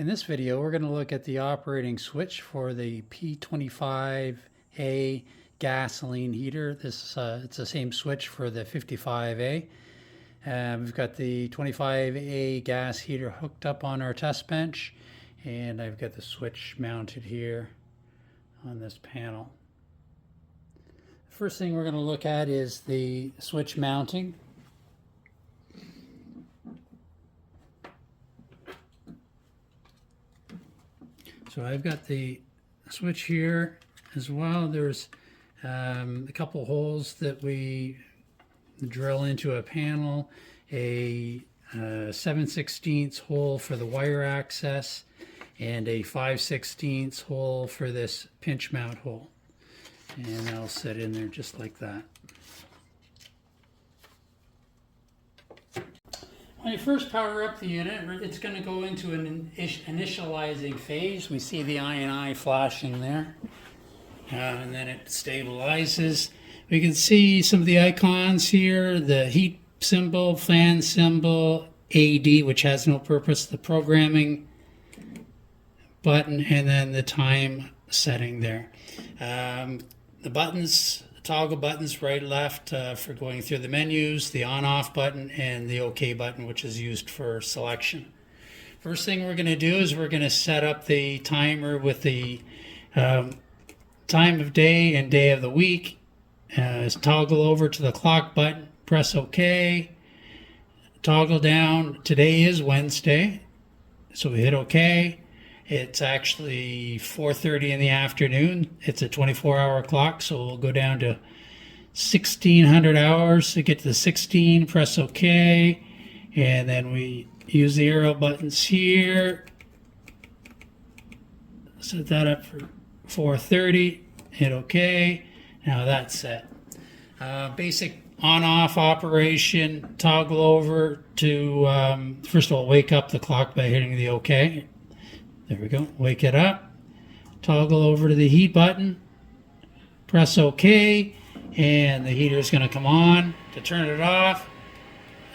In this video, we're going to look at the operating switch for the P25A gasoline heater. It's the same switch for the 55A. We've got the 25A gas heater hooked up on our test bench, and I've got the switch mounted here on this panel. The first thing we're going to look at is the switch mounting. So I've got the switch here as well. There's a couple holes that we drill into a panel, a 7/16 hole for the wire access, and a 5/16 hole for this pinch mount hole. And that'll sit in there just like that. When you first power up the unit, it's going to go into an initializing phase. We see the I flashing there, and then it stabilizes. We can see some of the icons here, the heat symbol, fan symbol, AD, which has no purpose, the programming button, and then the time setting there. The buttons, toggle buttons, right, left, for going through the menus, the on-off button, and the OK button, which is used for selection. First thing we're going to do is we're going to set up the timer with the time of day and day of the week. Toggle over to the clock button, press OK, toggle down. Today is Wednesday, so we hit OK. It's actually 4:30 in the afternoon. It's a 24-hour clock, so we'll go down to 1600 hours to get to the 16, press OK, and then we use the arrow buttons here. Set that up for 4:30, hit OK. Now that's set. Basic on-off operation, toggle over to, first of all, wake up the clock by hitting the OK. There we go, wake it up, toggle over to the heat button, press OK, and the heater is going to come on. To turn it off,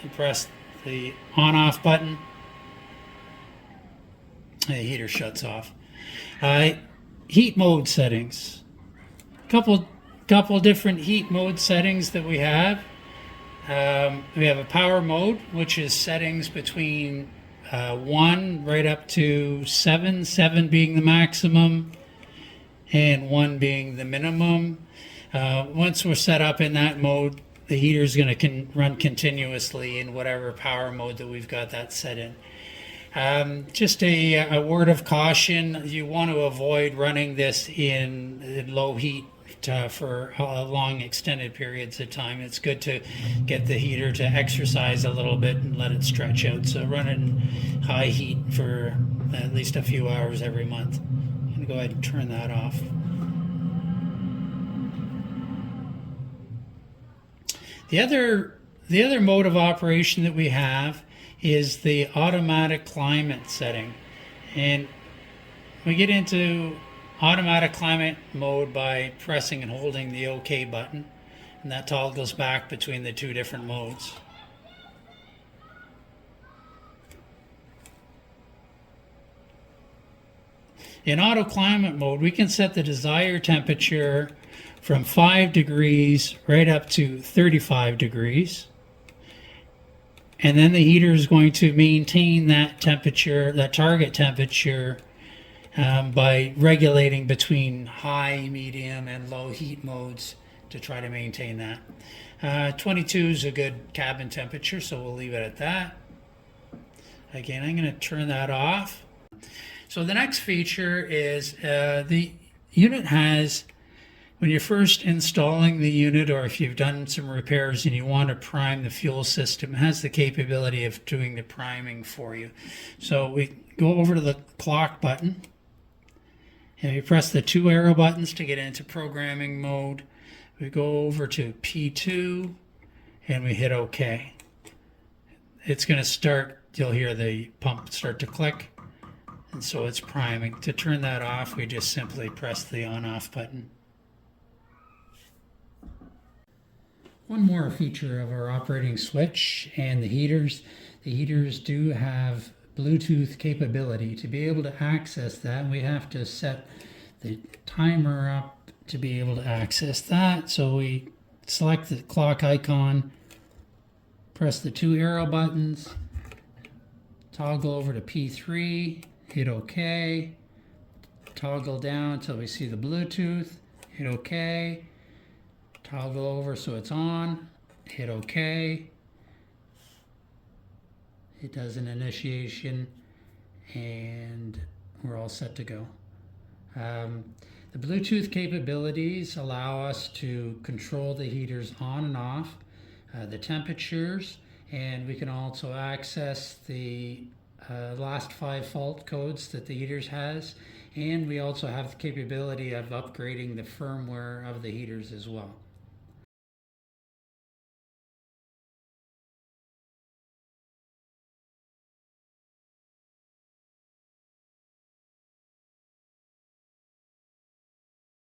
and press the on-off button, and the heater shuts off. Heat mode settings. Couple different heat mode settings that we have. We have a power mode, which is settings between 1 right up to 7 being the maximum, and 1 being the minimum. Once we're set up in that mode, the heater is going to run continuously in whatever power mode that we've got that set in. Just a word of caution, you want to avoid running this in low heat for long extended periods of time. It's good to get the heater to exercise a little bit and let it stretch out. So run it in high heat for at least a few hours every month. I'm going to go ahead and turn that off. The other mode of operation that we have is the automatic climate setting. And we get into automatic climate mode by pressing and holding the OK button, and that toggles back between the two different modes. In auto climate mode, we can set the desired temperature from 5 degrees right up to 35 degrees. And then the heater is going to maintain that temperature, that target temperature, by regulating between high, medium, and low heat modes to try to maintain that. 22 is a good cabin temperature, so we'll leave it at that. Again, I'm going to turn that off. So the next feature is the unit has, when you're first installing the unit, or if you've done some repairs and you want to prime the fuel system, it has the capability of doing the priming for you. So we go over to the clock button, and we press the 2 arrow buttons to get into programming mode. We go over to P2, and we hit OK. It's going to start, you'll hear the pump start to click, and so it's priming. To turn that off, we just simply press the on-off button. One more feature of our operating switch and the heaters. The heaters do have Bluetooth capability. To be able to access that, we have to set the timer up to be able to access that. So we select the clock icon, press the 2 arrow buttons, toggle over to P3, hit OK, toggle down until we see the Bluetooth, hit OK, toggle over so it's on, hit OK. It does an initiation and we're all set to go. The Bluetooth capabilities allow us to control the heaters on and off, the temperatures, and we can also access the last 5 fault codes that the heaters has, and we also have the capability of upgrading the firmware of the heaters as well.